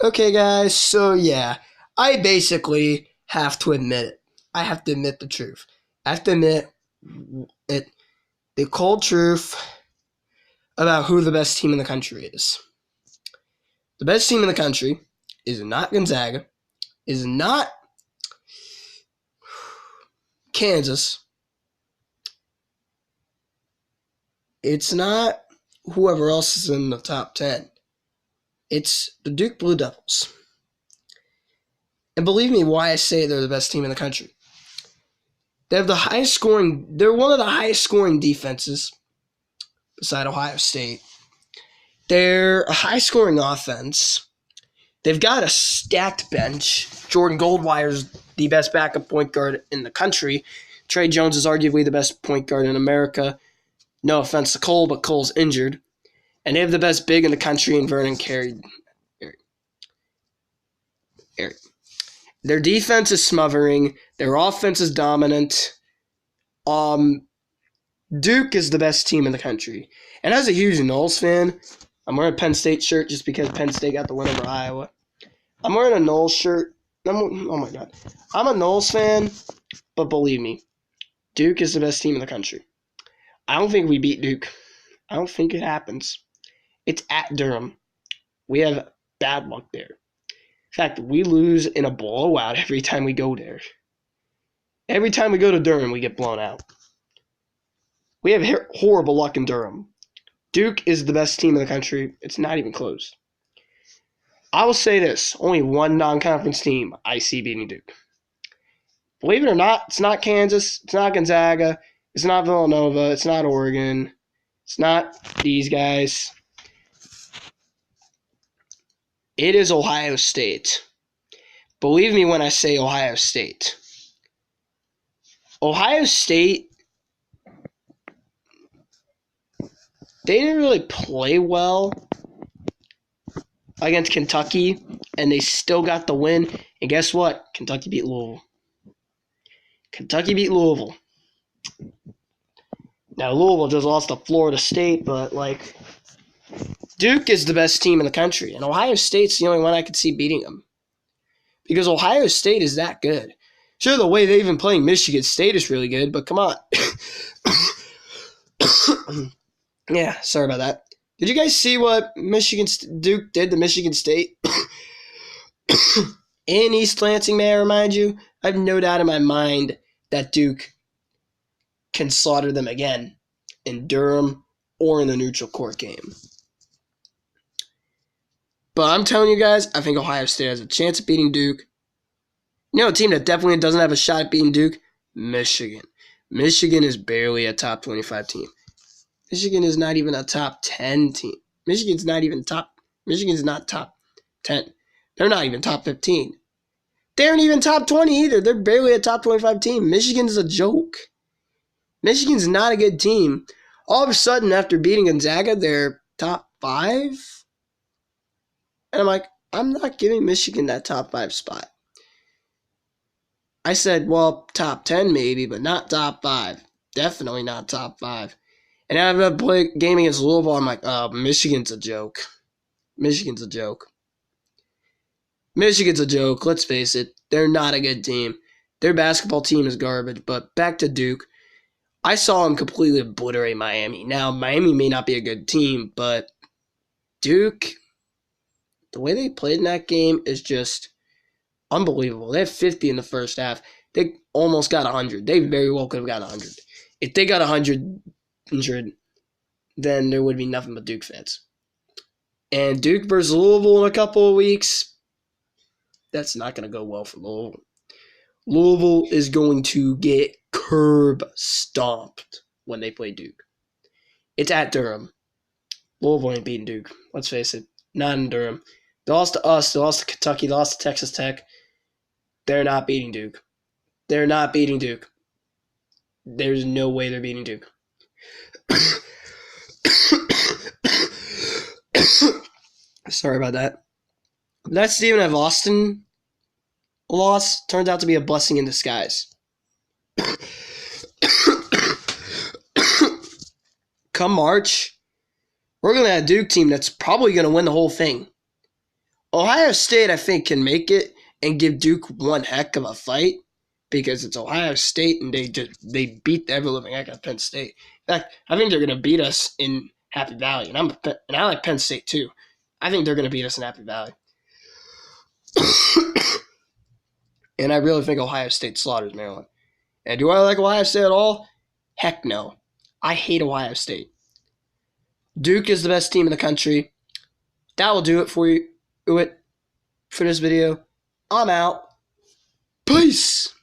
Okay, guys, so yeah, I basically have to admit it. I have to admit the truth. I have to admit it, the cold truth about who the best team in the country is. The best team in the country is not Gonzaga, is not Kansas, it's not whoever else is in the top 10. It's the Duke Blue Devils. And believe me why I say they're the best team in the country. They're one of the highest scoring defenses beside Ohio State. They're a high scoring offense. They've got a stacked bench. Jordan Goldwire's the best backup point guard in the country. Trey Jones is arguably the best point guard in America. No offense to Cole, but Cole's injured. And they have the best big in the country in Vernon Carey. Their defense is smothering. Their offense is dominant. Duke is the best team in the country. And as a huge Knowles fan, I'm wearing a Penn State shirt just because Penn State got the win over Iowa. I'm wearing a Knowles shirt. Oh my God. I'm a Knowles fan, but believe me, Duke is the best team in the country. I don't think we beat Duke. I don't think it happens. It's at Durham. We have bad luck there. In fact, we lose in a blowout every time we go there. Every time we go to Durham, we get blown out. We have horrible luck in Durham. Duke is the best team in the country. It's not even close. I will say this. Only one non-conference team I see beating Duke. Believe it or not, it's not Kansas. It's not Gonzaga. It's not Villanova. It's not Oregon. It's not these guys. It is Ohio State. Believe me when I say Ohio State. Ohio State, they didn't really play well against Kentucky, and they still got the win. And guess what? Kentucky beat Louisville. Now, Louisville just lost to Florida State, but, Duke is the best team in the country, and Ohio State's the only one I could see beating them. Because Ohio State is that good. Sure, the way they've been playing Michigan State is really good, but come on. Yeah, sorry about that. Did you guys see what Duke did to Michigan State? In East Lansing, may I remind you? I have no doubt in my mind that Duke can slaughter them again in Durham or in the neutral court game. But I'm telling you guys, I think Ohio State has a chance of beating Duke. You know a team that definitely doesn't have a shot at beating Duke? Michigan. Michigan is barely a top 25 team. Michigan is not even a top 10 team. Michigan's not top 10. They're not even top 15. They aren't even top 20 either. They're barely a top 25 team. Michigan's a joke. Michigan's not a good team. All of a sudden, after beating Gonzaga, they're top 5. And I'm like, I'm not giving Michigan that top 5 spot. I said, well, top 10 maybe, but not top 5. Definitely not top 5. And after I play a game against Louisville, I'm like, oh, Michigan's a joke. Michigan's a joke. Let's face it. They're not a good team. Their basketball team is garbage. But back to Duke. I saw them completely obliterate Miami. Now, Miami may not be a good team, but Duke, the way they played in that game is just unbelievable. They had 50 in the first half. They almost got 100. They very well could have got 100. If they got 100, then there would be nothing but Duke fans. And Duke versus Louisville in a couple of weeks, that's not going to go well for Louisville. Louisville is going to get curb stomped when they play Duke. It's at Durham. Louisville ain't beating Duke. Let's face it. Not in Durham. They lost to us. They lost to Kentucky. They lost to Texas Tech. They're not beating Duke. There's no way they're beating Duke. Sorry about that. That Stephen F. Austin loss turns out to be a blessing in disguise. Come March, we're going to have a Duke team that's probably going to win the whole thing. Ohio State, I think, can make it and give Duke one heck of a fight because it's Ohio State and they beat the ever living heck out of Penn State. In fact, I think they're going to beat us in Happy Valley, and I like Penn State too. I think they're going to beat us in Happy Valley, and I really think Ohio State slaughters Maryland. And do I like Ohio State at all? Heck no. I hate Ohio State. Duke is the best team in the country. That will do it for you for this video. I'm out. Peace.